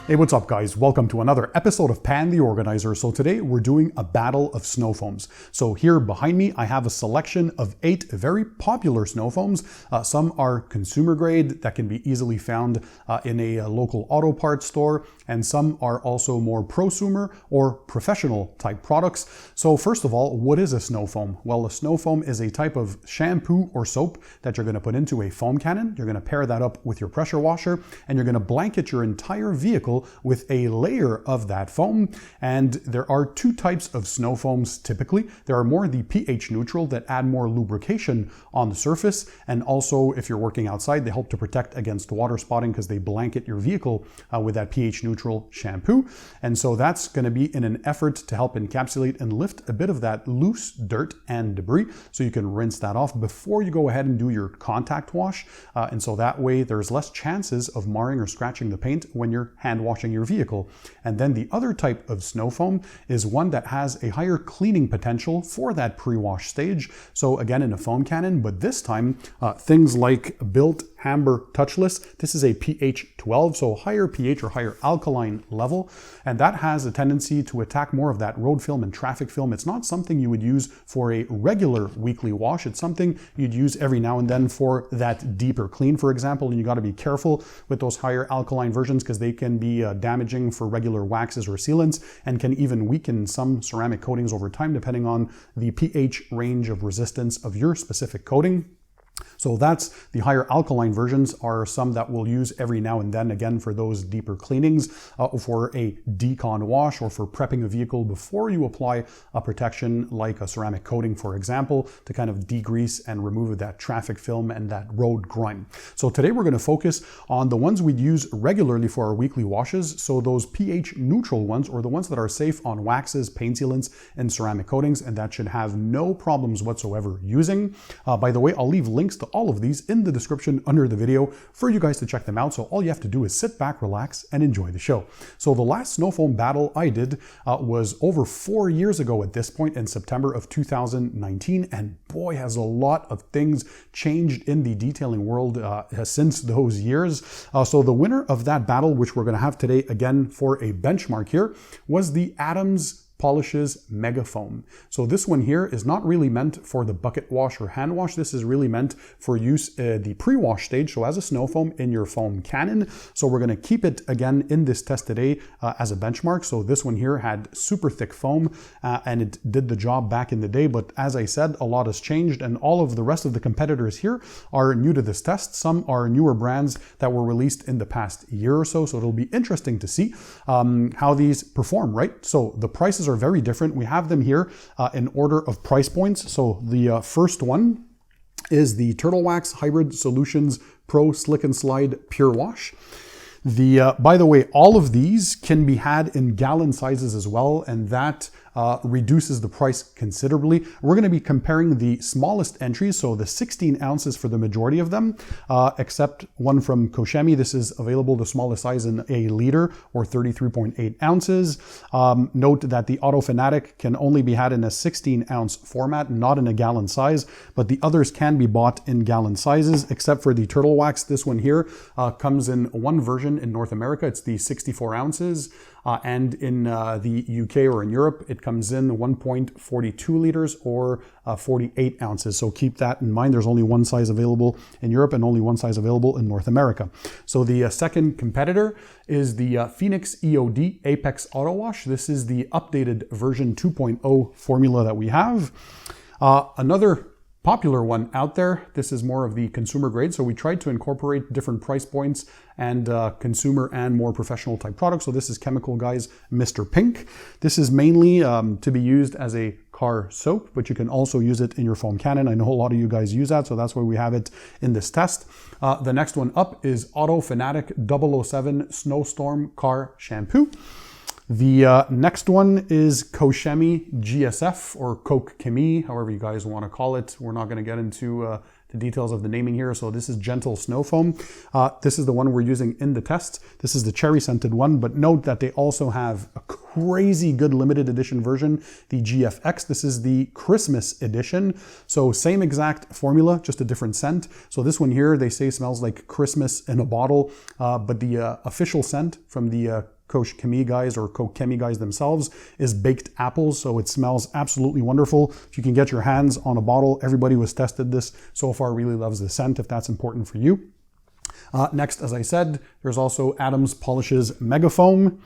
Hey, what's up guys? Welcome to another episode of Pan the Organizer. So today we're doing a battle of snow foams. So here behind me, I have a selection of 8 very popular snow foams. Some are consumer grade that can be easily found in a local auto parts store, and some are also more prosumer or professional type products. So first of all, what is a snow foam? Well, a snow foam is a type of shampoo or soap that you're going to put into a foam cannon. You're going to pair that up with your pressure washer, and you're going to blanket your entire vehicle with a layer of that foam. And there are 2 types of snow foams typically. There are more the pH neutral that add more lubrication on the surface, and also if you're working outside, they help to protect against water spotting because they blanket your vehicle with that pH neutral shampoo. And so that's going to be in an effort to help encapsulate and lift a bit of that loose dirt and debris, so you can rinse that off before you go ahead and do your contact wash. And so that way there's less chances of marring or scratching the paint when you're hand washing your vehicle. And then the other type of snow foam is one that has a higher cleaning potential for that pre-wash stage. So again, in a foam cannon, but this time things like Built Amber Touchless. This is a pH 12, so higher pH or higher alkaline level, and that has a tendency to attack more of that road film and traffic film. It's not something you would use for a regular weekly wash. It's something you'd use every now and then for that deeper clean, for example, and you got to be careful with those higher alkaline versions because they can be damaging for regular waxes or sealants, and can even weaken some ceramic coatings over time depending on the pH range of resistance of your specific coating. So that's the higher alkaline versions are some that we'll use every now and then, again, for those deeper cleanings, for a decon wash, or for prepping a vehicle before you apply a protection like a ceramic coating, for example, to kind of degrease and remove that traffic film and that road grime. So today we're going to focus on the ones we'd use regularly for our weekly washes. So those pH neutral ones, or the ones that are safe on waxes, paint sealants, and ceramic coatings, and that should have no problems whatsoever using. By the way, I'll leave links to all of these in the description under the video for you guys to check them out. So all you have to do is sit back, relax, and enjoy the show. So the last snow foam battle I did was over 4 years ago at this point, in September of 2019. And boy, has a lot of things changed in the detailing world since those years. So the winner of that battle, which we're going to have today again for a benchmark here, was the Adams Polishes Mega Foam. So this one here is not really meant for the bucket wash or hand wash. This is really meant for use the pre-wash stage, so as a snow foam in your foam cannon. So we're going to keep it again in this test today as a benchmark. So this one here had super thick foam and it did the job back in the day, but as I said, a lot has changed, and all of the rest of the competitors here are new to this test. Some are newer brands that were released in the past year or so, so it'll be interesting to see how these perform, right? So the prices are very different. We have them here in order of price points. So the first one is the Turtle Wax Hybrid Solutions Pro Slick and Slide Pure Wash. By the way, all of these can be had in gallon sizes as well, and that reduces the price considerably. We're going to be comparing the smallest entries, so the 16 ounces for the majority of them, except one from Koch Chemie. This is available the smallest size in a liter, or 33.8 ounces. Note that the Fanatic can only be had in a 16 ounce format, not in a gallon size, but the others can be bought in gallon sizes, except for the Turtle Wax. This one here comes in one version in North America. It's the 64 ounces. And in the UK or in Europe, it comes in 1.42 liters or 48 ounces. So keep that in mind. There's only one size available in Europe and only one size available in North America. So the second competitor is the Phoenix EOD Apex Auto Wash. This is the updated version 2.0 formula that we have. Another popular one out there. This is more of the consumer grade. So we tried to incorporate different price points and consumer and more professional type products. So this is Chemical Guys Mr. Pink. This is mainly to be used as a car soap, but you can also use it in your foam cannon. I know a lot of you guys use that, so that's why we have it in this test. The next one up is Fanatic 007 Snowstorm Car Shampoo. The next one is Koch Chemie GSF, or Koch Chemie, however you guys want to call it. We're not going to get into the details of the naming here. So this is Gentle Snow Foam. This is the one we're using in the test. This is the cherry scented one, but note that they also have a crazy good limited edition version, the GFX. This is the Christmas edition. So same exact formula, just a different scent. So this one here, they say smells like Christmas in a bottle, but the official scent from the Koch Chemie guys or Koch Chemie guys themselves, is baked apples. So it smells absolutely wonderful. If you can get your hands on a bottle, everybody who has tested this so far really loves the scent, if that's important for you. Next, as I said, there's also Adams Polishes Mega Foam.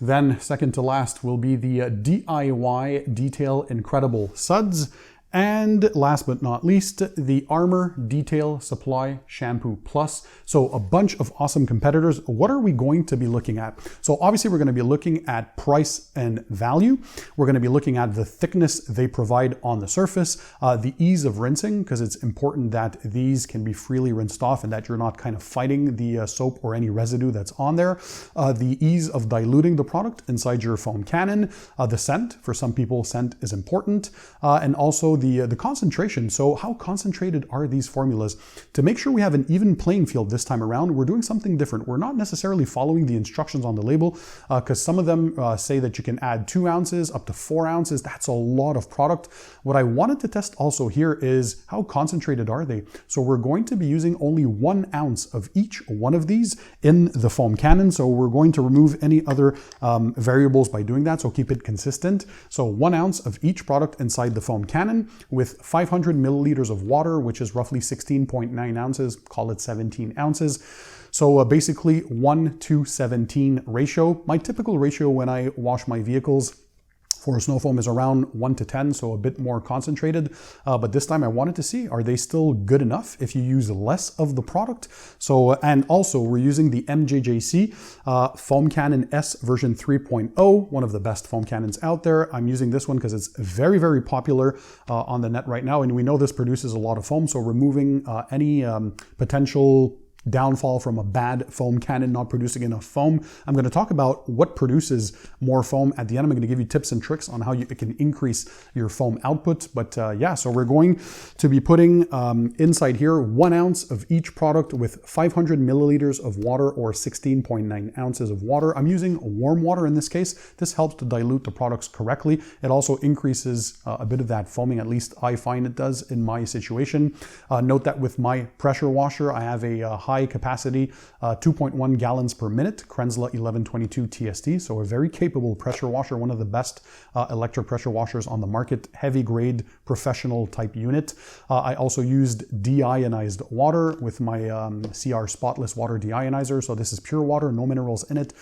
Then second to last will be the DIY Detail Incredible Suds. And last but not least, the Armour Detail Supply Shampoo Plus. So a bunch of awesome competitors. What are we going to be looking at? So obviously we're going to be looking at price and value. We're going to be looking at the thickness they provide on the surface, the ease of rinsing, because it's important that these can be freely rinsed off and that you're not kind of fighting the soap or any residue that's on there. The ease of diluting the product inside your foam cannon. The scent, for some people, scent is important. And also the concentration. So how concentrated are these formulas? To make sure we have an even playing field this time around, we're doing something different. We're not necessarily following the instructions on the label, because some of them say that you can add 2 ounces up to 4 ounces. That's a lot of product. What I wanted to test also here is how concentrated are they? So we're going to be using only 1 ounce of each one of these in the foam cannon. So we're going to remove any other variables by doing that. So keep it consistent. So 1 ounce of each product inside the foam cannon with 500 milliliters of water, which is roughly 16.9 ounces, call it 17 ounces. So basically 1:17 ratio. My typical ratio when I wash my vehicles for snow foam is around 1:10, so a bit more concentrated. But this time I wanted to see, are they still good enough if you use less of the product? So, and also we're using the MJJC Foam Cannon S version 3.0, one of the best foam cannons out there. I'm using this one because it's very, very popular on the net right now. And we know this produces a lot of foam. So removing any potential downfall from a bad foam cannon not producing enough foam. I'm going to talk about what produces more foam at the end. I'm going to give you tips and tricks on how you can increase your foam output. But yeah, so we're going to be putting inside here 1 ounce of each product with 500 milliliters of water or 16.9 ounces of water. I'm using warm water in this case. This helps to dilute the products correctly. It also increases a bit of that foaming, at least I find it does in my situation. Note that with my pressure washer, I have a high capacity 2.1 gallons per minute Krenzla 1122 TST, so a very capable pressure washer, one of the best electric pressure washers on the market, heavy grade professional type unit. I also used deionized water with my CR Spotless Water Deionizer, so this is pure water, no minerals in it.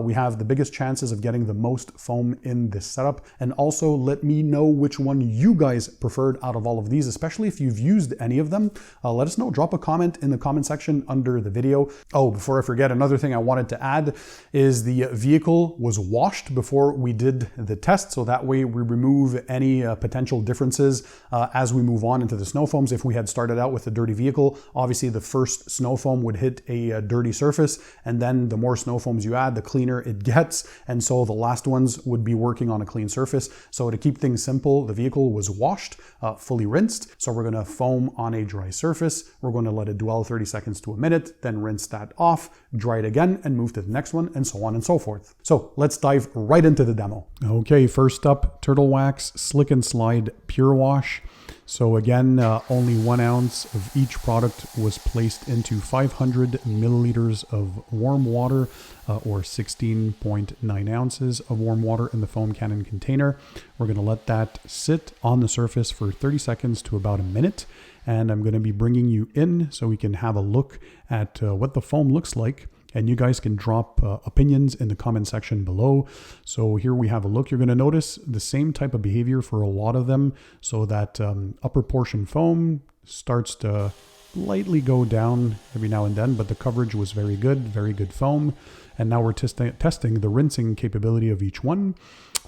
We have the biggest chances of getting the most foam in this setup. And also let me know which one you guys preferred out of all of these, especially if you've used any of them. Let us know, drop a comment in the comment section under the video. Oh, before I forget, another thing I wanted to add is the vehicle was washed before we did the test, so that way we remove any potential differences as we move on into the snow foams. If we had started out with a dirty vehicle, obviously the first snow foam would hit a dirty surface, and then the more snow foams you add, the cleaner it gets, and so the last ones would be working on a clean surface. So to keep things simple, the vehicle was washed, fully rinsed, so we're going to foam on a dry surface. We're going to let it dwell 30 seconds to a minute, then rinse that off, dry it again, and move to the next one, and so on and so forth. So let's dive right into the demo. Okay, first up, Turtle Wax Slick and Slide Pure Wash. So again, only 1 ounce of each product was placed into 500 milliliters of warm water, or 16.9 ounces of warm water in the foam cannon container. We're going to let that sit on the surface for 30 seconds to about a minute. And I'm going to be bringing you in so we can have a look at what the foam looks like. And you guys can drop opinions in the comment section below. So here we have a look. You're going to notice the same type of behavior for a lot of them. So that upper portion foam starts to lightly go down every now and then, but the coverage was very good foam. And now we're testing the rinsing capability of each one.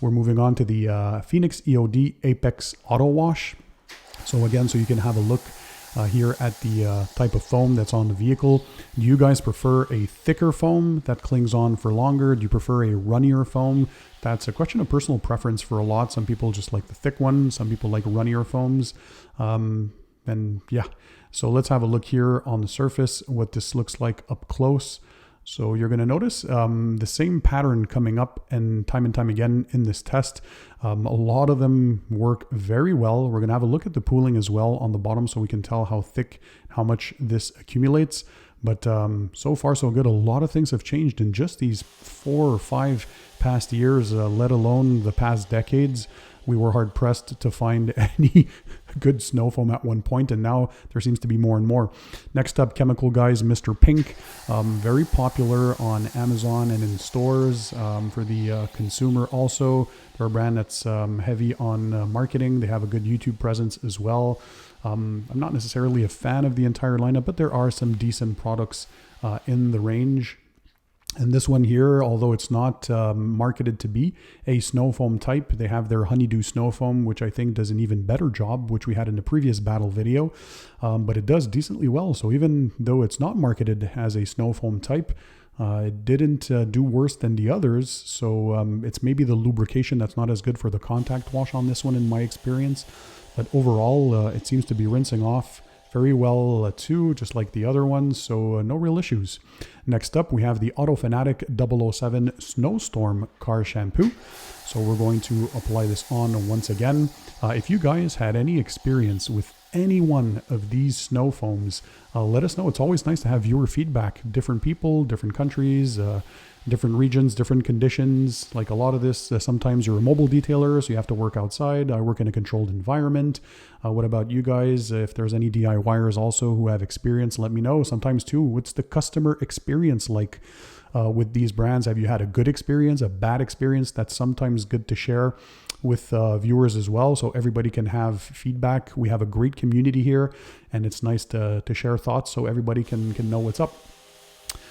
We're moving on to the Phoenix EOD Apex Auto Wash. So again, so you can have a look here at the type of foam that's on the vehicle. Do you guys prefer a thicker foam that clings on for longer? Do you prefer a runnier foam? That's a question of personal preference for a lot. Some people just like the thick one. Some people like runnier foams. And yeah, so let's have a look here on the surface, what this looks like up close. So you're going to notice the same pattern coming up and time again in this test. A lot of them work very well. We're going to have a look at the pooling as well on the bottom so we can tell how thick, how much this accumulates. But so far so good. A lot of things have changed in just these 4 or 5 past years, let alone the past decades. We were hard pressed to find any good snow foam at one point, and now there seems to be more and more. Next up, Chemical Guys Mr. Pink, very popular on Amazon and in stores for the consumer. Also, they're a brand that's heavy on marketing. They have a good YouTube presence as well. I'm not necessarily a fan of the entire lineup, but there are some decent products in the range. And this one here, although it's not marketed to be a snow foam type, they have their Honeydew Snow Foam, which I think does an even better job, which we had in the previous battle video. But it does decently well. So even though it's not marketed as a snow foam type, it didn't do worse than the others. So it's maybe the lubrication that's not as good for the contact wash on this one in my experience. But overall, it seems to be rinsing off very well too, just like the other ones, so no real issues. Next up, we have the Fanatic 007 Snowstorm Car Shampoo. So we're going to apply this on once again. If you guys had any experience with any one of these snow foams, let us know. It's always nice to have viewer feedback. Different people, different countries, different regions, different conditions. Like a lot of this, sometimes you're a mobile detailer, so you have to work outside. I work in a controlled environment. What about you guys? If there's any DIYers also who have experience, let me know. Sometimes too, what's the customer experience like with these brands? Have you had a good experience, a bad experience? That's sometimes good to share with viewers as well, so everybody can have feedback. We have a great community here, and it's nice to share thoughts so everybody can know what's up.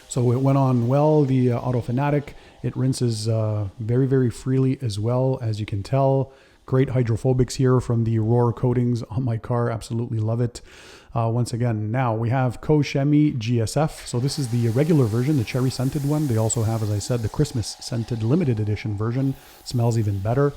So it went on well, the Fanatic. It rinses very, very freely as well, as you can tell. Great hydrophobics here from the Roar coatings on my car. Absolutely love it. Once again, now we have Koch Chemie GSF. So this is the regular version, the cherry scented one. They also have, as I said, the Christmas scented limited edition version. Smells even better.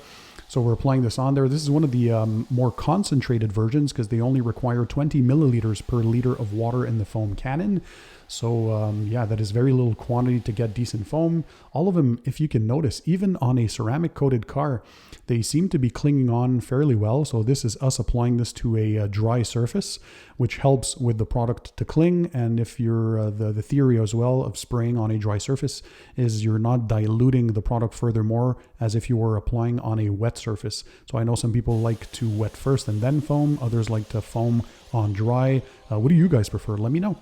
So we're applying this on there. This is one of the more concentrated versions because they only require 20 milliliters per liter of water in the foam cannon. So yeah, that is very little quantity to get decent foam. All of them, if you can notice, even on a ceramic coated car, they seem to be clinging on fairly well. So this is us applying this to a dry surface, which helps with the product to cling. And if you're the theory as well of spraying on a dry surface is you're not diluting the product furthermore as if you were applying on a wet surface. So I know some people like to wet first and then foam. Others like to foam on dry. What do you guys prefer? Let me know.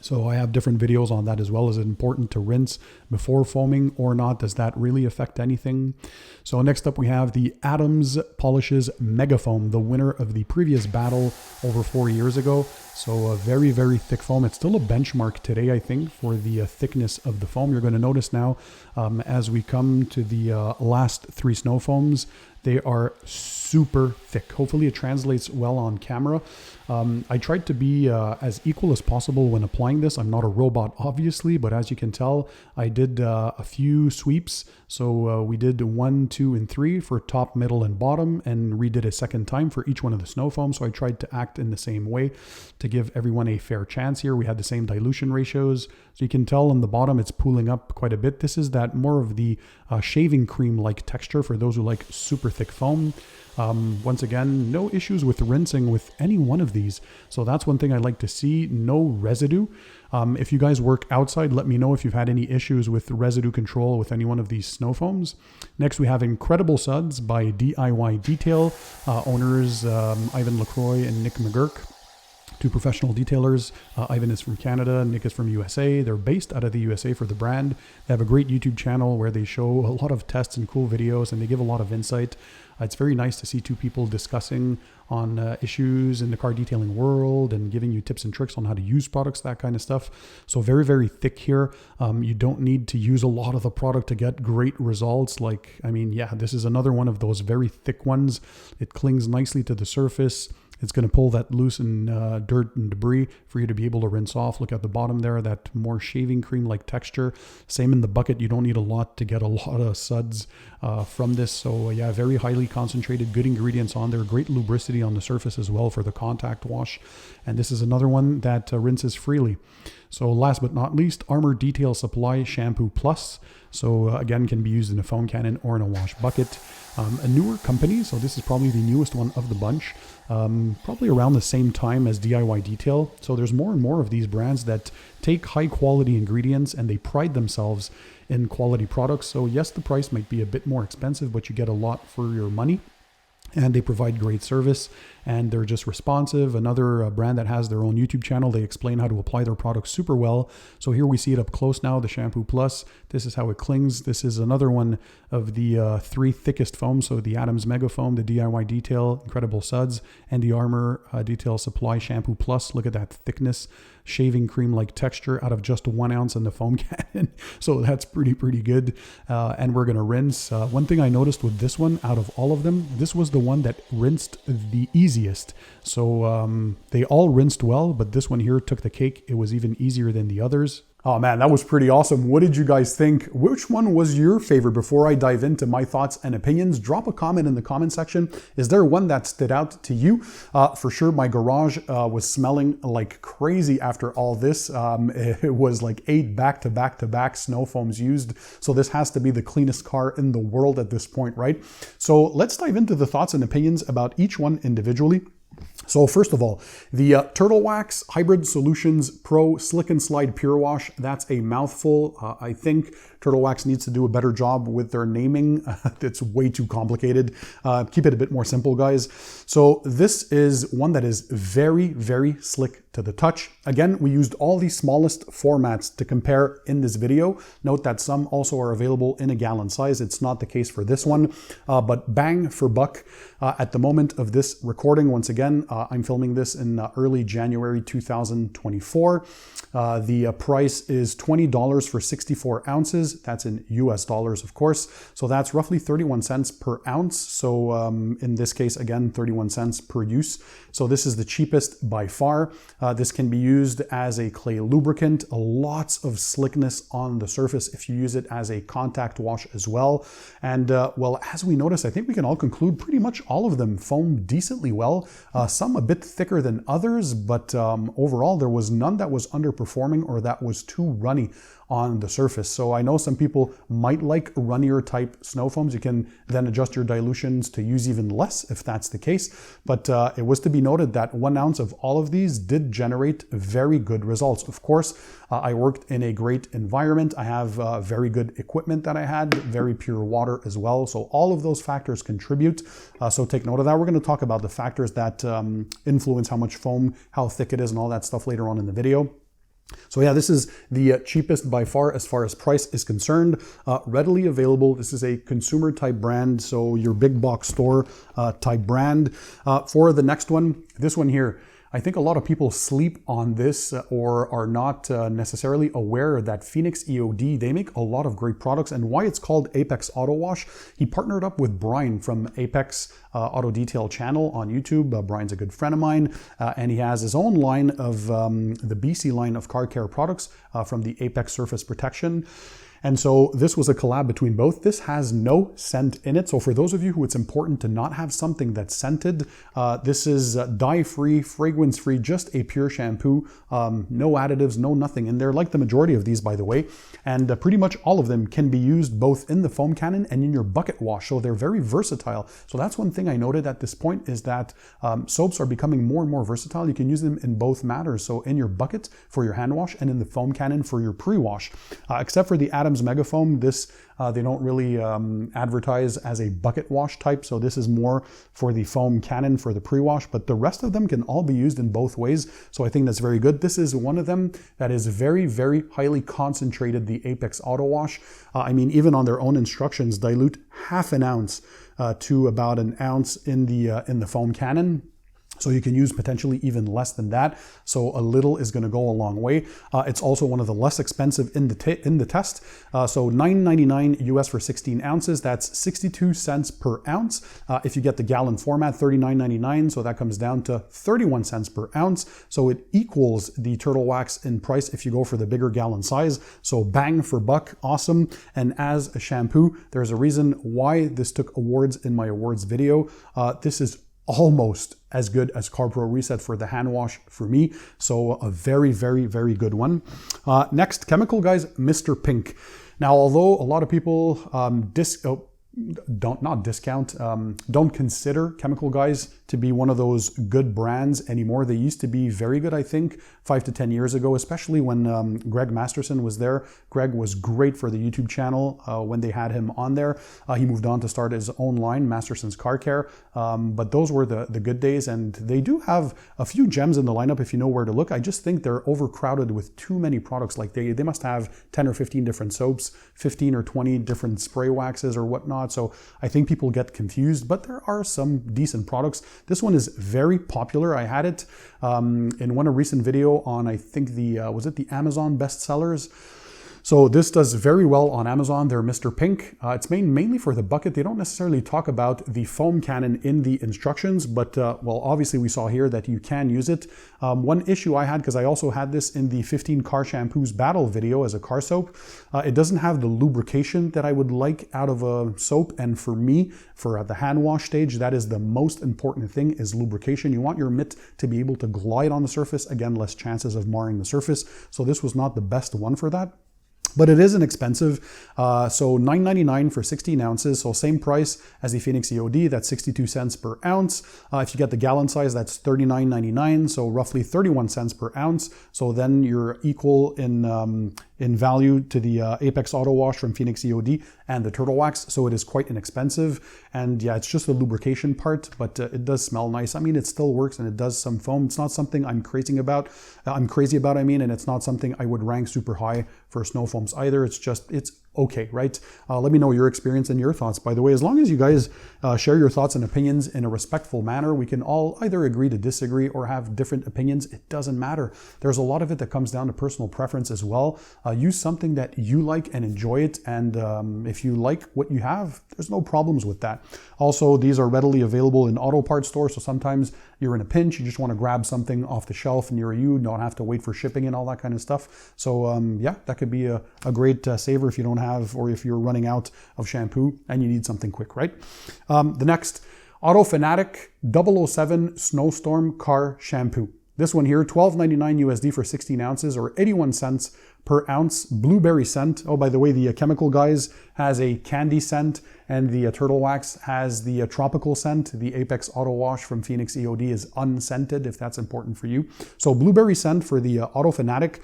So I have different videos on that as well. Is it important to rinse before foaming or not? Does that really affect anything? So next up we have the Adams Polishes Mega Foam, the winner of the previous battle over 4 years ago. So a very, very thick foam. It's still a benchmark today, I think, for the thickness of the foam. You're going to notice now as we come to the last 3 snow foams, they are super thick. Hopefully it translates well on camera. I tried to be as equal as possible when applying this. I'm not a robot, obviously, but as you can tell, I did a few sweeps. So we did 1, 2, and 3 for top, middle, and bottom, and redid a second time for each one of the snow foams. So I tried to act in the same way to give everyone a fair chance here. We had the same dilution ratios. So you can tell on the bottom, it's pooling up quite a bit. This is that more of the shaving cream-like texture for those who like super thick foam. Once again, no issues with rinsing with any one of these. So that's one thing I like to see, no residue. If you guys work outside, let me know if you've had any issues with residue control with any one of these snow foams. Next, we have Incredible Suds by DIY Detail. Owners Ivan LaCroix and Nick McGurk. 2 professional detailers. Ivan is from Canada, Nick is from USA. They're based out of the USA for the brand. They have a great YouTube channel where they show a lot of tests and cool videos, and they give a lot of insight. It's very nice to see 2 people discussing on issues in the car detailing world and giving you tips and tricks on how to use products, that kind of stuff. So very, very thick here. You don't need to use a lot of the product to get great results. Like, I mean, yeah, this is another one of those very thick ones. It clings nicely to the surface. It's going to pull that loose and dirt and debris for you to be able to rinse off. Look at the bottom there, that more shaving cream-like texture. Same in the bucket. You don't need a lot to get a lot of suds from this. So yeah, very highly concentrated, good ingredients on there. Great lubricity on the surface as well for the contact wash. And this is another one that rinses freely. So last but not least, Armour Detail Supply Shampoo Plus. So again, can be used in a foam cannon or in a wash bucket. A newer company, so this is probably the newest one of the bunch, probably around the same time as DIY Detail. So there's more and more of these brands that take high quality ingredients and they pride themselves in quality products. So yes, the price might be a bit more expensive, but you get a lot for your money. And they provide great service and they're just responsive. Another brand that has their own YouTube channel, they explain how to apply their products super well. So here we see it up close now, the Shampoo Plus. This is how it clings. This is another one of the 3 thickest foams. So the Adams Mega Foam, the DIY Detail, Incredible Suds, and the Armour Detail Supply Shampoo Plus. Look at that thickness, shaving cream-like texture out of just 1 ounce in the foam cannon. So that's pretty good. And we're gonna rinse. One thing I noticed with this one, out of all of them, this was the one that rinsed the easiest. So they all rinsed well, but this one here took the cake. It was even easier than the others. Oh man, that was pretty awesome. What did you guys think? Which one was your favorite? Before I dive into my thoughts and opinions, drop a comment in the comment section. Is there one that stood out to you? For sure, my garage was smelling like crazy after all this. It was like 8 back-to-back snow foams used. So this has to be the cleanest car in the world at this point, right? So let's dive into the thoughts and opinions about each one individually. So first of all, the Turtle Wax Hybrid Solutions Pro Slick and Slide Pure Wash, that's a mouthful. I think Turtle Wax needs to do a better job with their naming. It's way too complicated. Keep it a bit more simple, guys. So this is one that is very slick to the touch. Again, we used all the smallest formats to compare in this video. Note that some also are available in a gallon size. It's not the case for this one, but bang for buck at the moment of this recording. Once again, I'm filming this in early January 2024. The price is $20 for 64 ounces. That's in US dollars, of course. So that's roughly 31 cents per ounce. So in this case, again, 31 cents per use. So this is the cheapest by far. This can be used as a clay lubricant, lots of slickness on the surface if you use it as a contact wash as well. And well, as we notice, I think we can all conclude pretty much all of them foam decently well. Some a bit thicker than others, but overall there was none that was underperforming or that was too runny on the surface. So I know some people might like runnier type snow foams. You can then adjust your dilutions to use even less if that's the case. But it was to be noted that 1 ounce of all of these did generate very good results. Of course, I worked in a great environment. I have very good equipment that I had, very pure water as well. So all of those factors contribute. So take note of that. We're going to talk about the factors that influence how much foam, how thick it is, and all that stuff later on in the video. So yeah, this is the cheapest by far as price is concerned. Readily available. This is a consumer type brand, so your big box store type brand. For the next one, this one here, I think a lot of people sleep on this or are not necessarily aware that Phoenix EOD, they make a lot of great products, and why it's called Apex Auto Wash. He partnered up with Brian from Apex Auto Detail channel on YouTube. Brian's a good friend of mine, and he has his own line of the BC line of car care products from the Apex Surface Protection. And so this was a collab between both. This has no scent in it. So for those of you who it's important to not have something that's scented, this is dye-free, fragrance-free, just a pure shampoo. No additives, no nothing in there, like the majority of these, by the way. And pretty much all of them can be used both in the foam cannon and in your bucket wash. So they're very versatile. So that's one thing I noted at this point is that soaps are becoming more and more versatile. You can use them in both matters. So in your bucket for your hand wash and in the foam cannon for your pre-wash. Except for the Adams Mega Foam, this they don't really advertise as a bucket wash type, so this is more for the foam cannon for the pre-wash, but the rest of them can all be used in both ways, so I think that's very good. This is one of them that is very highly concentrated, the Apex Auto Wash. I mean, even on their own instructions, dilute half an ounce to about an ounce in the foam cannon. So you can use potentially even less than that. So a little is going to go a long way. It's also one of the less expensive in the test. So $9.99 US for 16 ounces. That's 62 cents per ounce. If you get the gallon format, $39.99. So that comes down to 31 cents per ounce. So it equals the Turtle Wax in price if you go for the bigger gallon size. So bang for buck, awesome. And as a shampoo, there's a reason why this took awards in my awards video. This is almost as good as CarPro Reset for the hand wash for me. So a very, very, very good one. Next, Chemical Guys, Mr. Pink. Now, although a lot of people don't consider Chemical Guys to be one of those good brands anymore. They used to be very good, I think, 5 to 10 years ago, especially when Greg Masterson was there. Greg was great for the YouTube channel when they had him on there. He moved on to start his own line, Masterson's Car Care. But those were the good days, and they do have a few gems in the lineup if you know where to look. I just think they're overcrowded with too many products. Like they must have 10 or 15 different soaps, 15 or 20 different spray waxes or whatnot. So I think people get confused, but there are some decent products. This one is very popular. I had it in one recent video on, I think was it the Amazon bestsellers? So this does very well on Amazon. They're Mr. Pink. It's mainly for the bucket. They don't necessarily talk about the foam cannon in the instructions, but well, obviously we saw here that you can use it. One issue I had, because I also had this in the 15 car shampoos battle video as a car soap, it doesn't have the lubrication that I would like out of a soap. And for me, for the hand wash stage, that is the most important thing, is lubrication. You want your mitt to be able to glide on the surface. Again, less chances of marring the surface. So this was not the best one for that. But it is inexpensive, so $9.99 for 16 ounces, so same price as the Phoenix EOD, that's 62 cents per ounce. If you get the gallon size, that's $39.99, so roughly 31 cents per ounce. So then you're equal in value to the Apex Auto Wash from Phoenix EOD and the Turtle Wax, so it is quite inexpensive. And yeah, it's just the lubrication part, but it does smell nice. I mean, it still works and it does some foam. It's not something I'm crazy about, and it's not something I would rank super high for snow foams either. It's okay, right? Let me know your experience and your thoughts. By the way, as long as you guys share your thoughts and opinions in a respectful manner, we can all either agree to disagree or have different opinions. It doesn't matter. There's a lot of it that comes down to personal preference as well. Use something that you like and enjoy it. And if you like what you have, there's no problems with that. Also, these are readily available in auto parts stores. So sometimes you're in a pinch, you just want to grab something off the shelf near you, don't have to wait for shipping and all that kind of stuff. So yeah, that could be a great saver if you don't have, or if you're running out of shampoo and you need something quick, right? The next, Fanatic 007 Snowstorm Car Shampoo. This one here, $12.99 USD for 16 ounces, or 81 cents per ounce. Blueberry scent. Oh, by the way, the Chemical Guys has a candy scent, and the Turtle Wax has the tropical scent. The Apex Auto Wash from Phoenix EOD is unscented, if that's important for you. So blueberry scent for the Fanatic.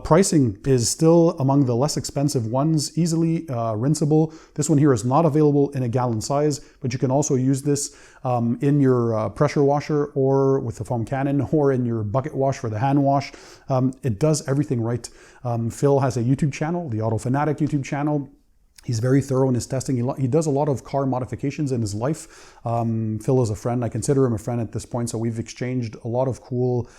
Pricing is still among the less expensive ones, easily rinsable. This one here is not available in a gallon size, but you can also use this in your pressure washer, or with the foam cannon, or in your bucket wash for the hand wash. It does everything right. Phil has a YouTube channel, the Fanatic YouTube channel. He's very thorough in his testing. He does a lot of car modifications in his life. Phil is a friend. I consider him a friend at this point. So we've exchanged a lot of cool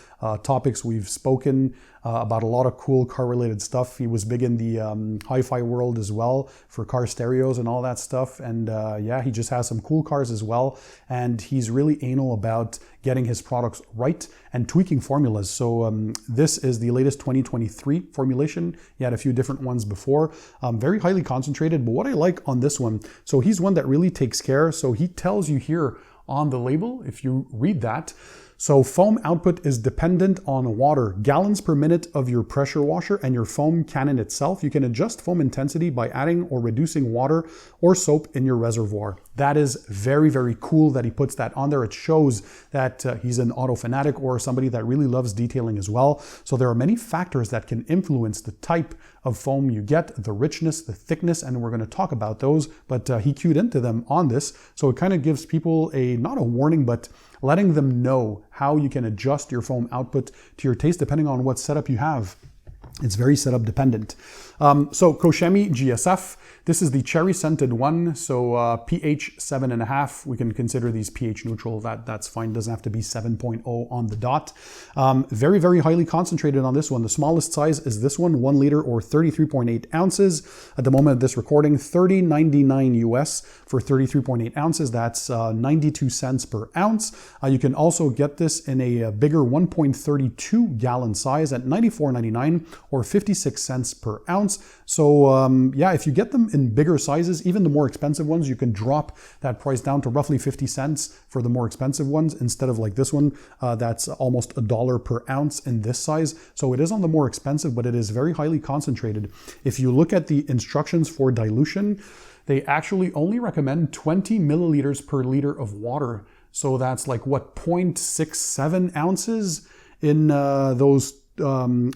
topics. We've spoken about a lot of cool car-related stuff. He was big in the hi-fi world as well, for car stereos and all that stuff. And yeah, he just has some cool cars as well. And he's really anal about getting his products right and tweaking formulas. So this is the latest 2023 formulation. He had a few different ones before, very highly concentrated. But what I like on this one, so he's one that really takes care. So he tells you here on the label, if you read that, so foam output is dependent on water, gallons per minute of your pressure washer and your foam cannon itself. You can adjust foam intensity by adding or reducing water or soap in your reservoir. That is very, very cool that he puts that on there. It shows that he's an auto fanatic or somebody that really loves detailing as well. So there are many factors that can influence the type of foam you get, the richness, the thickness, and we're going to talk about those, but he cued into them on this. So it kind of gives people not a warning, but letting them know how you can adjust your foam output to your taste depending on what setup you have. It's very setup dependent. So Koch Chemie GSF, this is the cherry scented one. So pH 7.5. We can consider these pH neutral. That's fine. Doesn't have to be 7.0 on the dot. Very, very highly concentrated on this one. The smallest size is this one, 1 liter or 33.8 ounces. At the moment of this recording, $30.99 US for 33.8 ounces. That's 92 cents per ounce. You can also get this in a bigger 1.32 gallon size at $94.99, or 56 cents per ounce. So yeah, if you get them in bigger sizes, even the more expensive ones, you can drop that price down to roughly 50 cents for the more expensive ones instead of like this one that's almost $1 per ounce in this size. So it is on the more expensive, but it is very highly concentrated. If you look at the instructions for dilution, they actually only recommend 20 milliliters per liter of water. So that's like what, 0.67 ounces in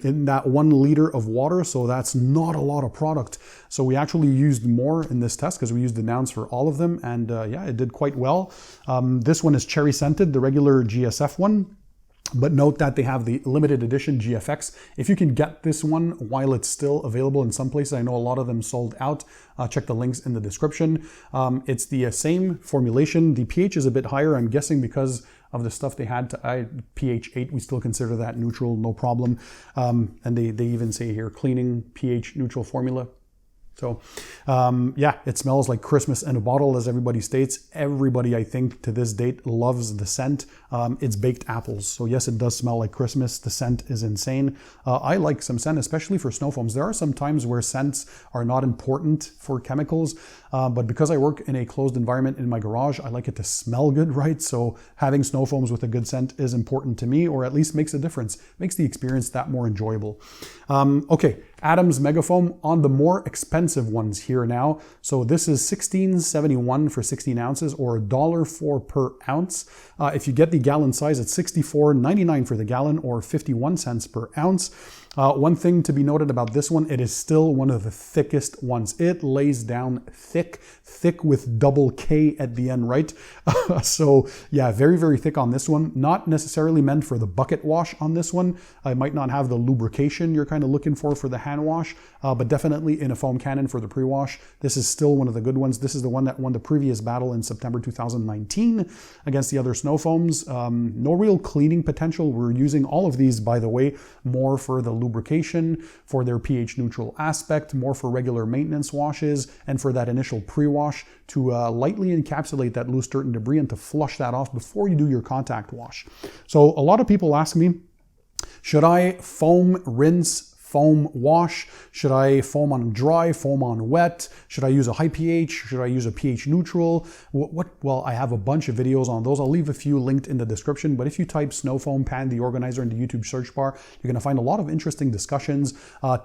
in that 1 liter of water. So that's not a lot of product. So we actually used more in this test because we used an ounce for all of them. And yeah, it did quite well. This one is cherry scented, the regular GSF one. But note that they have the limited edition GFX. If you can get this one while it's still available in some places, I know a lot of them sold out. Check the links in the description. It's the same formulation. The pH is a bit higher, I'm guessing because of the stuff they had to pH 8. We still consider that neutral, no problem. And they even say here, cleaning pH neutral formula. So yeah, it smells like Christmas in a bottle, as everybody states. Everybody, I think, to this date loves the scent. It's baked apples. So yes, it does smell like Christmas. The scent is insane. I like some scent, especially for snow foams. There are some times where scents are not important for chemicals, but because I work in a closed environment in my garage, I like it to smell good, right? So having snow foams with a good scent is important to me, or at least makes a difference, makes the experience that more enjoyable. Okay, Adams Megafoam on the more expensive ones here now. So this is $16.71 for 16 ounces or $1.04 per ounce. If you get the gallon size, it's $64.99 for the gallon or 51 cents per ounce. One thing to be noted about this one, it is still one of the thickest ones. It lays down thick with double K at the end, right? So yeah, very, very thick on this one. Not necessarily meant for the bucket wash on this one. I might not have the lubrication you're kind of looking for the hand wash, but definitely in a foam cannon for the pre-wash. This is still one of the good ones. This is the one that won the previous battle in September 2019 against the other snow foams. No real cleaning potential. We're using all of these, by the way, more for the lubrication, for their pH neutral aspect, more for regular maintenance washes, and for that initial pre-wash to lightly encapsulate that loose dirt and debris and to flush that off before you do your contact wash. So a lot of people ask me, should I foam rinse, foam wash? Should I foam on dry, foam on wet? Should I use a high pH? Should I use a pH neutral? Well, I have a bunch of videos on those. I'll leave a few linked in the description, but if you type snow foam pan the organizer in the YouTube search bar, you're gonna find a lot of interesting discussions,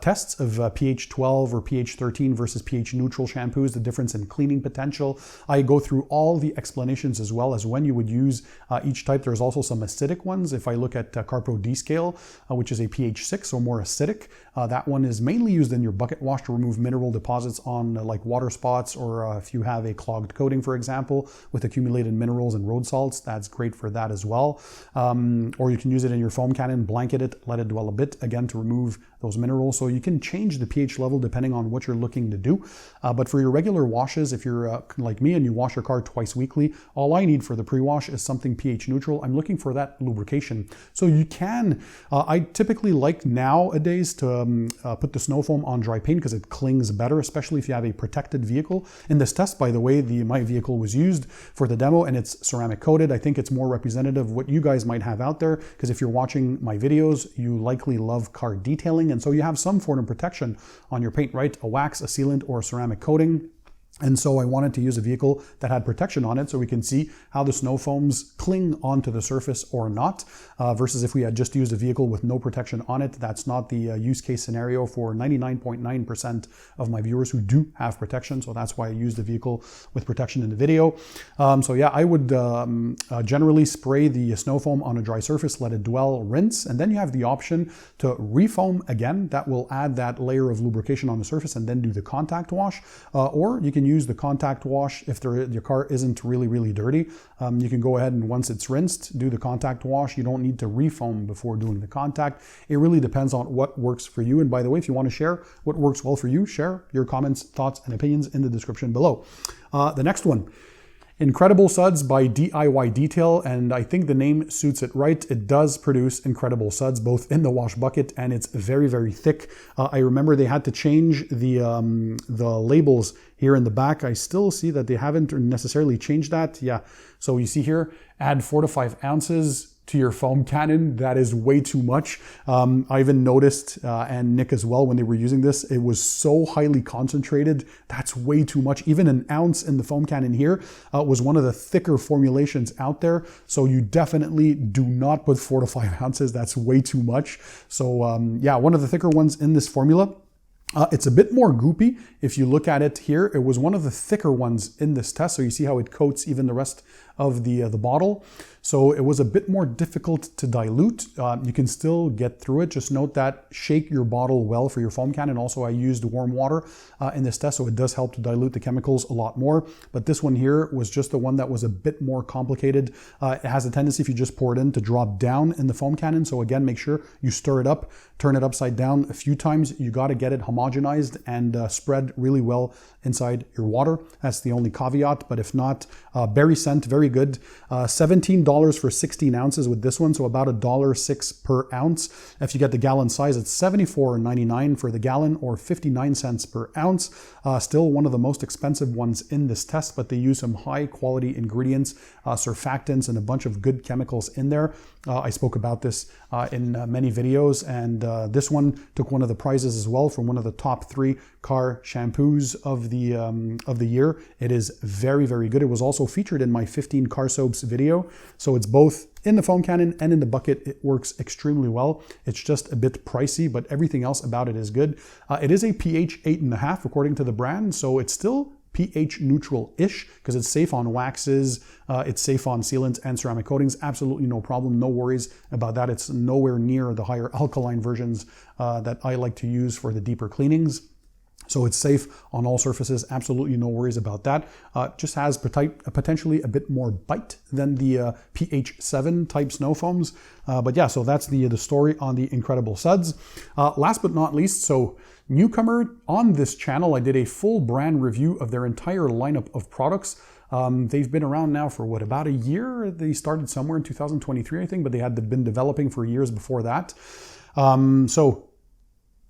tests of pH 12 or pH 13 versus pH neutral shampoos, the difference in cleaning potential. I go through all the explanations as well as when you would use each type. There's also some acidic ones. If I look at Carpro D scale, which is a pH 6 or more acidic, that one is mainly used in your bucket wash to remove mineral deposits on like water spots, or if you have a clogged coating, for example, with accumulated minerals and road salts, that's great for that as well. Or you can use it in your foam cannon, blanket it, let it dwell a bit, again, to remove those minerals. So you can change the pH level depending on what you're looking to do. But for your regular washes, if you're like me and you wash your car twice weekly, all I need for the pre-wash is something pH neutral. I'm looking for that lubrication. So you can, I typically like nowadays to put the snow foam on dry paint because it clings better, especially if you have a protected vehicle. In this test, by the way, my vehicle was used for the demo and it's ceramic coated. I think it's more representative of what you guys might have out there, because if you're watching my videos, you likely love car detailing, and so you have some form of protection on your paint, right? A wax, a sealant, or a ceramic coating. And so I wanted to use a vehicle that had protection on it so we can see how the snow foams cling onto the surface or not, versus if we had just used a vehicle with no protection on it. That's not the use case scenario for 99.9% of my viewers who do have protection. So that's why I used the vehicle with protection in the video. So yeah, I would generally spray the snow foam on a dry surface, let it dwell, rinse, and then you have the option to refoam again. That will add that layer of lubrication on the surface and then do the contact wash. Or you can use the contact wash if your car isn't really dirty. You can go ahead and once it's rinsed, do the contact wash. You don't need to refoam before doing the contact. It really depends on what works for you. And by the way, if you want to share what works well for you, share your comments, thoughts, and opinions in the description below. The next one, Incredible Suds by DIY Detail, and I think the name suits it right. It does produce incredible suds, both in the wash bucket, and it's very thick. I remember they had to change the labels here in the back. I still see that they haven't necessarily changed that. Yeah, so you see here, add 4 to 5 ounces to your foam cannon. That is way too much. I even noticed, and Nick as well, when they were using this, it was so highly concentrated. That's way too much. Even an ounce in the foam cannon here was one of the thicker formulations out there. So you definitely do not put 4 to 5 ounces. That's way too much. So yeah, one of the thicker ones in this formula. It's a bit more goopy. If you look at it here, it was one of the thicker ones in this test. So you see how it coats even the rest of the bottle. So it was a bit more difficult to dilute. You can still get through it. Just note that shake your bottle well for your foam cannon. Also, I used warm water in this test, so it does help to dilute the chemicals a lot more. But this one here was just the one that was a bit more complicated. It has a tendency, if you just pour it in, to drop down in the foam cannon. So again, make sure you stir it up, turn it upside down a few times. You got to get it homogenized and spread really well inside your water. That's the only caveat. But if not, berry scent, very good. $17 for 16 ounces with this one, so about $1.06 per ounce. If you get the gallon size, it's $74.99 for the gallon, or 59 cents per ounce. Still one of the most expensive ones in this test, but they use some high quality ingredients, surfactants, and a bunch of good chemicals in there. I spoke about this in many videos, and this one took one of the prizes as well from one of the top 3 car shampoos of the year. It is very, very good. It was also featured in my 15 car soaps video. So it's both in the foam cannon and in the bucket. It works extremely well. It's just a bit pricey, but everything else about it is good. It is a pH 8.5 according to the brand, so it's still pH neutral-ish because it's safe on waxes, it's safe on sealants and ceramic coatings. Absolutely no problem, no worries about that. It's nowhere near the higher alkaline versions that I like to use for the deeper cleanings. So it's safe on all surfaces, absolutely no worries about that. Just has potentially a bit more bite than the pH 7 type snow foams. But yeah, so that's the story on the Incredible Suds. Last but not least, so newcomer on this channel, I did a full brand review of their entire lineup of products. They've been around now for what, about a year? They started somewhere in 2023, I think, but they had been developing for years before that. So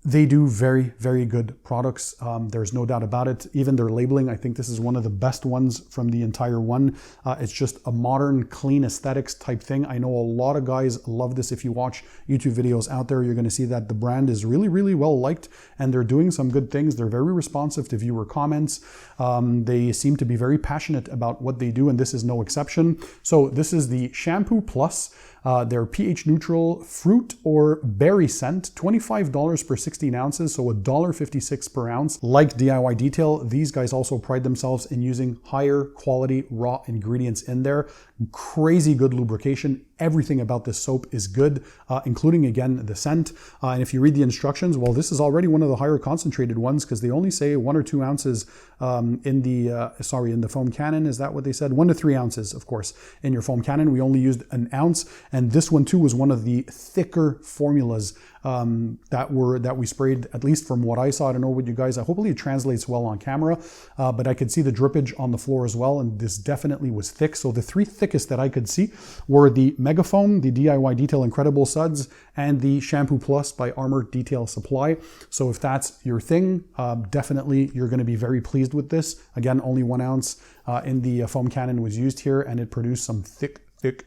they do very, very good products. There's no doubt about it. Even their labeling, I think this is one of the best ones from the entire one. It's just a modern, clean aesthetics type thing. I know a lot of guys love this. If you watch YouTube videos out there, you're going to see that the brand is really, really well liked, and they're doing some good things. They're very responsive to viewer comments. They seem to be very passionate about what they do, and this is no exception. So this is the Shampoo Plus. Their pH neutral fruit or berry scent, $25 per 16 ounces, so $1.56 per ounce. Like DIY Detail, these guys also pride themselves in using higher quality raw ingredients in there. Crazy good lubrication. Everything about this soap is good, including, again, the scent. And if you read the instructions, well, this is already one of the higher concentrated ones because they only say 1 or 2 ounces in the foam cannon. Is that what they said? 1 to 3 ounces, of course, in your foam cannon. We only used 1 ounce. And this one, too, was one of the thicker formulas that we sprayed, at least from what I saw. I don't know what you guys, hopefully it translates well on camera, but I could see the drippage on the floor as well, and this definitely was thick. So the 3 thickest that I could see were the Mega Foam, the DIY Detail Incredible Suds, and the Shampoo Plus by Armour Detail Supply. So if that's your thing, definitely you're going to be very pleased with this. Again, only 1 ounce in the foam cannon was used here, and it produced some thick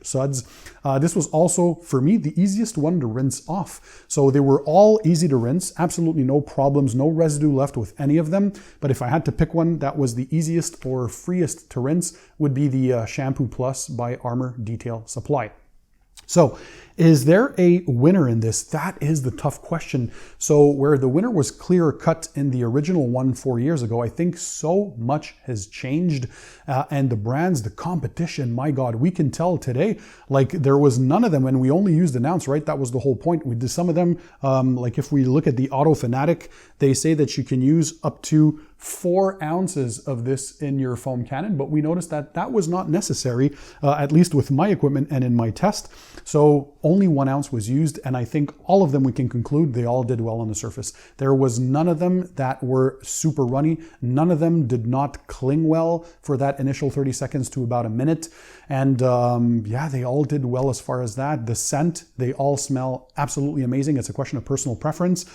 suds. This was also, for me, the easiest one to rinse off. So they were all easy to rinse, absolutely no problems, no residue left with any of them. But if I had to pick one that was the easiest or freest to rinse, would be the Shampoo Plus by Armour Detail Supply. So is there a winner in this? That is the tough question. So where the winner was clear cut in the original one 4 years ago, I think so much has changed. And the brands, the competition, my God, we can tell today, like there was none of them and we only used 1 ounce, right? That was the whole point. We did some of them, like if we look at the Fanatic, they say that you can use up to 4 ounces of this in your foam cannon, but we noticed that that was not necessary, at least with my equipment and in my test. So only 1 ounce was used, and I think all of them, we can conclude, they all did well on the surface. There was none of them that were super runny. None of them did not cling well for that initial 30 seconds to about a minute. And yeah, they all did well as far as that. The scent, they all smell absolutely amazing. It's a question of personal preference,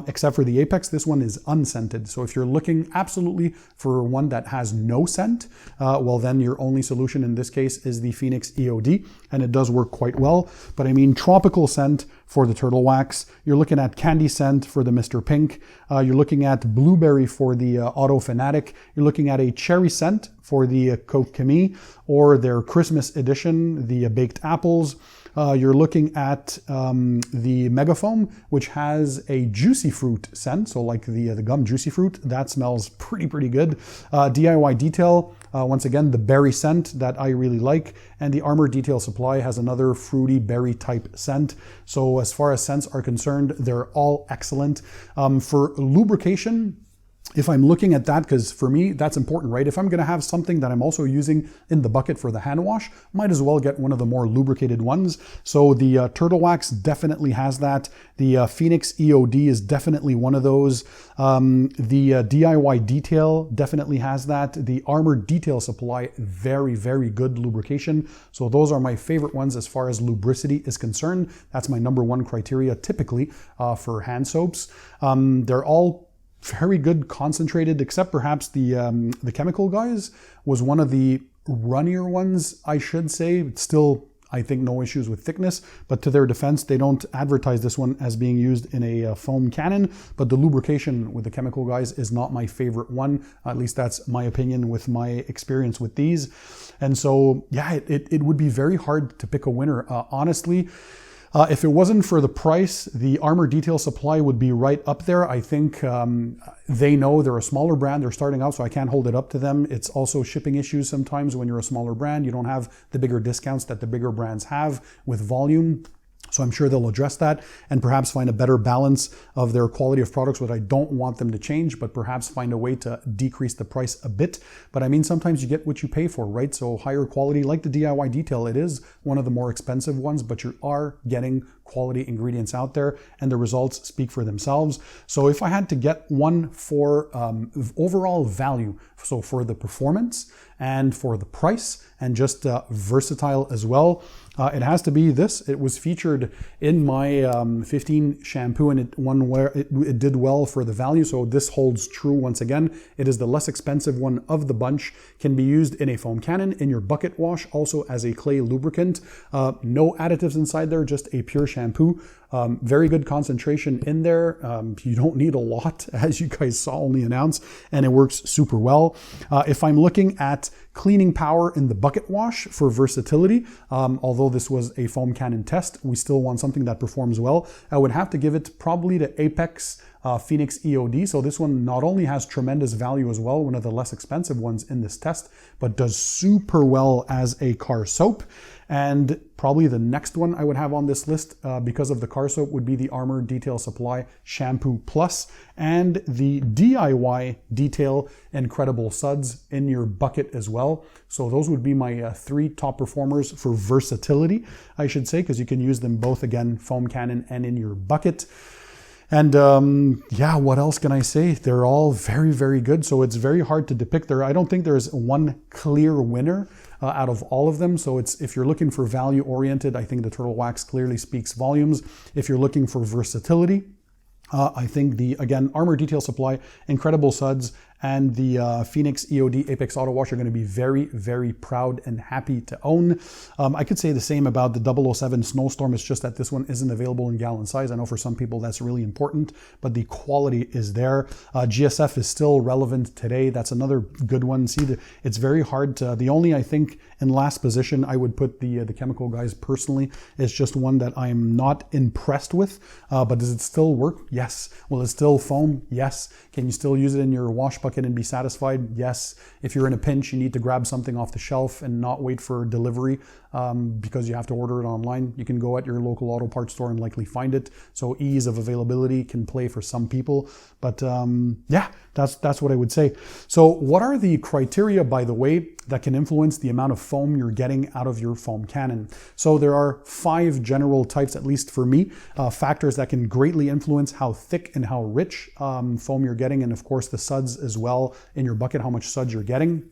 except for the Apex. This one is unscented. So if you're looking absolutely for one that has no scent, well, then your only solution in this case is the Phoenix EOD, and it does work quite well. But I mean, tropical scent for the Turtle Wax. You're looking at candy scent for the Mr. Pink. You're looking at blueberry for the Auto Fanatic. You're looking at a cherry scent for the Koch Chemie, or their Christmas edition, the Baked Apples. You're looking at the Megafoam, which has a juicy fruit scent, so like the gum juicy fruit. That smells pretty good. DIY Detail, once again, the berry scent that I really like, and the Armour Detail Supply has another fruity berry type scent. So as far as scents are concerned, they're all excellent. For lubrication, if I'm looking at that, because for me, that's important, right? If I'm going to have something that I'm also using in the bucket for the hand wash, might as well get one of the more lubricated ones. So the Turtle Wax definitely has that. The Phoenix EOD is definitely one of those. The DIY Detail definitely has that. The Armour Detail Supply, very good lubrication. So those are my favorite ones as far as lubricity is concerned. That's my #1 criteria typically for hand soaps. They're all very good concentrated, except perhaps the Chemical Guys was one of the runnier ones, I should say. It's still, I think, no issues with thickness, but to their defense, they don't advertise this one as being used in a foam cannon, but the lubrication with the Chemical Guys is not my favorite one. At least that's my opinion with my experience with these. And so, yeah, it would be very hard to pick a winner. Honestly, if it wasn't for the price, the Armour Detail Supply would be right up there. I think they know they're a smaller brand. They're starting out, so I can't hold it up to them. It's also shipping issues sometimes when you're a smaller brand. You don't have the bigger discounts that the bigger brands have with volume. So I'm sure they'll address that and perhaps find a better balance of their quality of products, which I don't want them to change, but perhaps find a way to decrease the price a bit. But I mean, sometimes you get what you pay for, right? So higher quality, like the DIY Detail, it is one of the more expensive ones, but you are getting quality ingredients out there and the results speak for themselves. So if I had to get one for overall value, so for the performance and for the price and just versatile as well, it has to be this. It was featured in my 15 shampoo, and it one where it did well for the value. So this holds true once again. It is the less expensive one of the bunch. Can be used in a foam cannon, in your bucket wash, also as a clay lubricant. No additives inside there, just a pure shampoo. Very good concentration in there. You don't need a lot, as you guys saw, only an ounce, and it works super well. If I'm looking at cleaning power in the bucket wash for versatility, although this was a foam cannon test, we still want something that performs well. I would have to give it probably to Apex Phoenix EOD. So this one not only has tremendous value as well, one of the less expensive ones in this test, but does super well as a car soap. And probably the next one I would have on this list because of the car soap would be the Armour Detail Supply Shampoo Plus and the DIY Detail Incredible Suds in your bucket as well. So those would be my 3 top performers for versatility, I should say, because you can use them both, again, foam cannon and in your bucket. And yeah, what else can I say? They're all very good. So it's very hard to depict there. I don't think there's one clear winner out of all of them. So it's, if you're looking for value oriented, I think the Turtle Wax clearly speaks volumes. If you're looking for versatility, I think the, again, Armour Detail Supply, Incredible Suds, and the Phoenix EOD Apex Auto Wash are going to be very proud and happy to own. I could say the same about the 007 Snowstorm. It's just that this one isn't available in gallon size. I know for some people that's really important, but the quality is there. GSF is still relevant today. That's another good one. See, it's very hard to, the only, I think, in last position I would put the Chemical Guys personally. It's just one that I'm not impressed with, but does it still work? Yes. Will it still foam? Yes. Can you still use it in your wash bucket and be satisfied? Yes. If you're in a pinch, you need to grab something off the shelf and not wait for delivery because you have to order it online, you can go at your local auto parts store and likely find it. So ease of availability can play for some people, but yeah, that's what I would say. So what are the criteria, by the way, that can influence the amount of foam you're getting out of your foam cannon. So there are 5 general types, at least for me, factors that can greatly influence how thick and how rich foam you're getting, and of course the suds as well in your bucket, how much suds you're getting.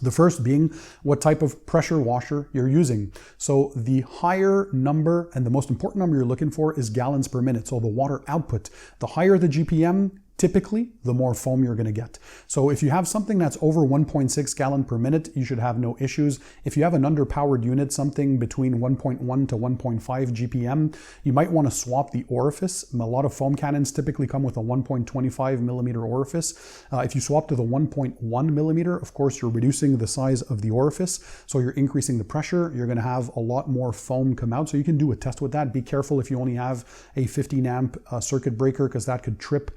The first being what type of pressure washer you're using. So the higher number and the most important number you're looking for is gallons per minute. So the water output. The higher the GPM, typically, the more foam you're going to get. So if you have something that's over 1.6 gallon per minute, you should have no issues. If you have an underpowered unit, something between 1.1 to 1.5 GPM, you might want to swap the orifice. A lot of foam cannons typically come with a 1.25 millimeter orifice. If you swap to the 1.1 millimeter, of course, you're reducing the size of the orifice. So you're increasing the pressure. You're going to have a lot more foam come out. So you can do a test with that. Be careful if you only have a 15 amp circuit breaker, because that could trip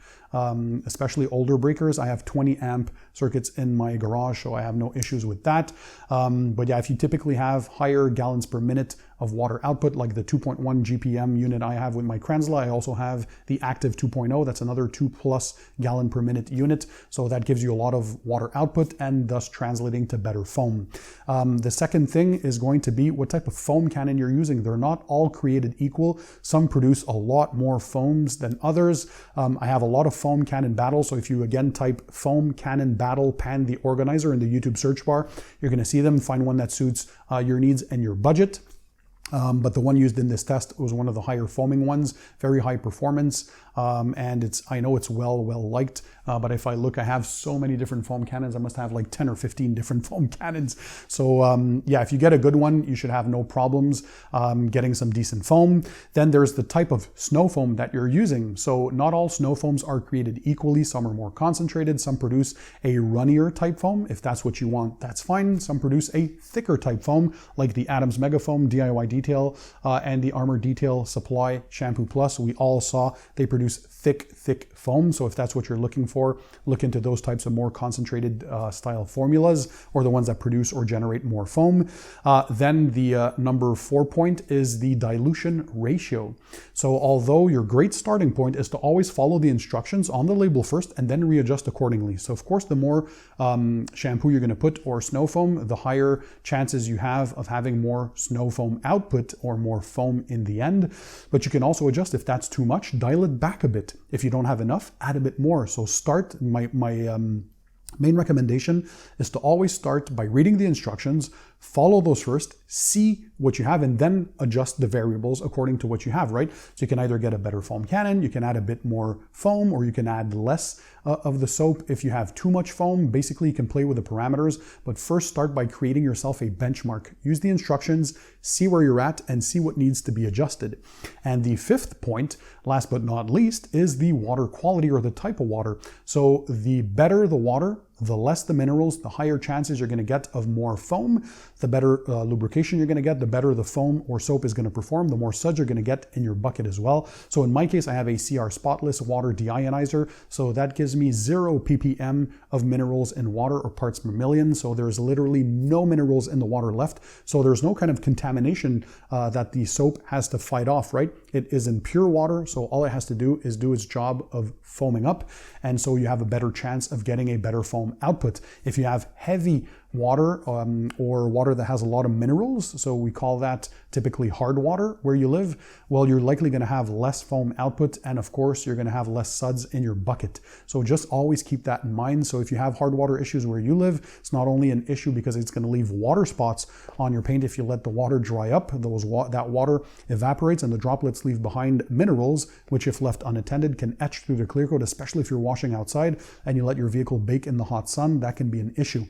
especially older breakers. I have 20 amp circuits in my garage, so I have no issues with that. But yeah, if you typically have higher gallons per minute of water output, like the 2.1 GPM unit I have with my Kranzla, I also have the Active 2.0. That's another 2+ gallon per minute unit. So that gives you a lot of water output and thus translating to better foam. The second thing is going to be what type of foam cannon you're using. They're not all created equal. Some produce a lot more foams than others. I have a lot of foam cannon battle. So if you again type foam cannon battle pan the organizer in the YouTube search bar, you're going to see them. Find one that suits your needs and your budget. But the one used in this test was one of the higher foaming ones, very high performance, and I know it's well liked. But if I look, I have so many different foam cannons. I must have like 10 or 15 different foam cannons. So yeah, if you get a good one, you should have no problems getting some decent foam. Then there's the type of snow foam that you're using. So not all snow foams are created equally. Some are more concentrated. Some produce a runnier type foam. If that's what you want, that's fine. Some produce a thicker type foam, like the Adams Mega Foam DIY Detail and the Armour Detail Supply Shampoo Plus. We all saw they produce thick foam. So if that's what you're looking for, look into those types of more concentrated style formulas, or the ones that produce or generate more foam. Then the number 4 point is the dilution ratio. So although your great starting point is to always follow the instructions on the label first and then readjust accordingly. So of course, the more shampoo you're going to put or snow foam, the higher chances you have of having more snow foam output or more foam in the end. But you can also adjust if that's too much, dial it back a bit. If you don't have enough, add a bit more. So start, my main recommendation is to always start by reading the instructions, follow those first, see what you have, and then adjust the variables according to what you have, right? So you can either get a better foam cannon, you can add a bit more foam, or you can add less of the soap. If you have too much foam, basically you can play with the parameters, but first start by creating yourself a benchmark. Use the instructions, see where you're at, and see what needs to be adjusted. And the 5th point, last but not least, is the water quality or the type of water. So the better the water, the less the minerals, the higher chances you're going to get of more foam, the better lubrication you're going to get, the better the foam or soap is going to perform, the more suds you're going to get in your bucket as well. So in my case, I have a CR Spotless water deionizer. So that gives me 0 ppm of minerals in water, or parts per million. So there's literally no minerals in the water left. So there's no kind of contamination that the soap has to fight off, right? It is in pure water. So all it has to do is do its job of foaming up. And so you have a better chance of getting a better foam output. If you have heavy water or water that has a lot of minerals, so we call that typically hard water where you live, well, you're likely going to have less foam output, and of course you're going to have less suds in your bucket. So just always keep that in mind. So if you have hard water issues where you live, it's not only an issue because it's going to leave water spots on your paint. If you let the water dry up, that water evaporates and the droplets leave behind minerals, which if left unattended can etch through the clear coat, especially if you're washing outside and you let your vehicle bake in the hot sun. That can be an issue.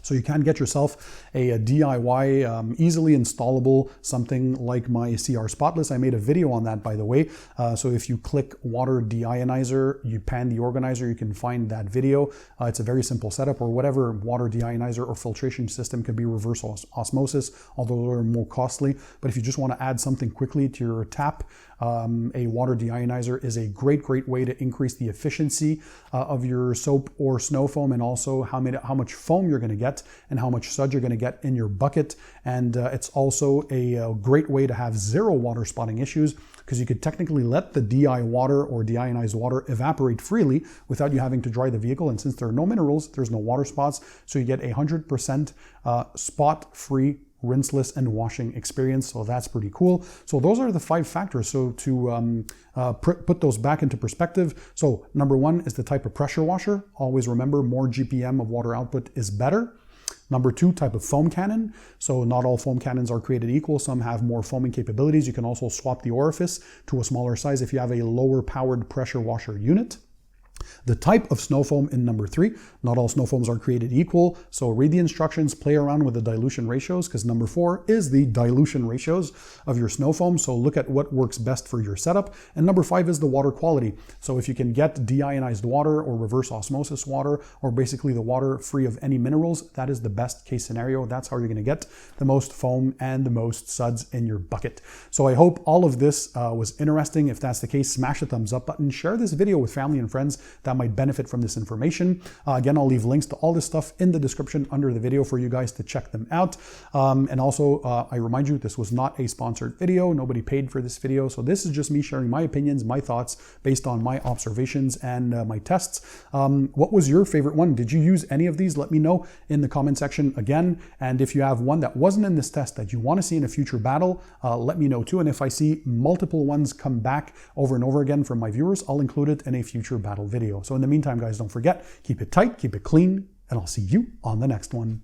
So you can get yourself a DIY, easily installable, something like my CR Spotless. I made a video on that, by the way. So if you click water deionizer, you pan the organizer, you can find that video. It's a very simple setup, or whatever water deionizer or filtration system could be reverse osmosis, although they're more costly. But if you just want to add something quickly to your tap, a water deionizer is a great way to increase the efficiency of your soap or snow foam, and also how much foam you're going to get and how much suds you're going to get in your bucket. And it's also a great way to have 0 water spotting issues, because you could technically let the DI water or deionized water evaporate freely without you having to dry the vehicle. And since there are no minerals, there's no water spots, so you get 100% spot-free, rinseless and washing experience. So that's pretty cool. So those are the 5 factors. So to put those back into perspective. So number 1 is the type of pressure washer. Always remember, more GPM of water output is better. Number 2, type of foam cannon. So not all foam cannons are created equal. Some have more foaming capabilities. You can also swap the orifice to a smaller size if you have a lower powered pressure washer unit. The type of snow foam in number 3. Not all snow foams are created equal, so read the instructions, play around with the dilution ratios, because number 4 is the dilution ratios of your snow foam, so look at what works best for your setup. And number 5 is the water quality. So if you can get deionized water or reverse osmosis water, or basically the water free of any minerals, that is the best case scenario. That's how you're going to get the most foam and the most suds in your bucket. So I hope all of this was interesting. If that's the case, smash the thumbs up button, share this video with family and friends that might benefit from this information. Again, I'll leave links to all this stuff in the description under the video for you guys to check them out. And also, I remind you, this was not a sponsored video. Nobody paid for this video. So this is just me sharing my opinions, my thoughts based on my observations and my tests. What was your favorite one? Did you use any of these? Let me know in the comment section again. And if you have one that wasn't in this test that you want to see in a future battle, let me know too. And if I see multiple ones come back over and over again from my viewers, I'll include it in a future battle video. So in the meantime, guys, don't forget, keep it tight, keep it clean, and I'll see you on the next one.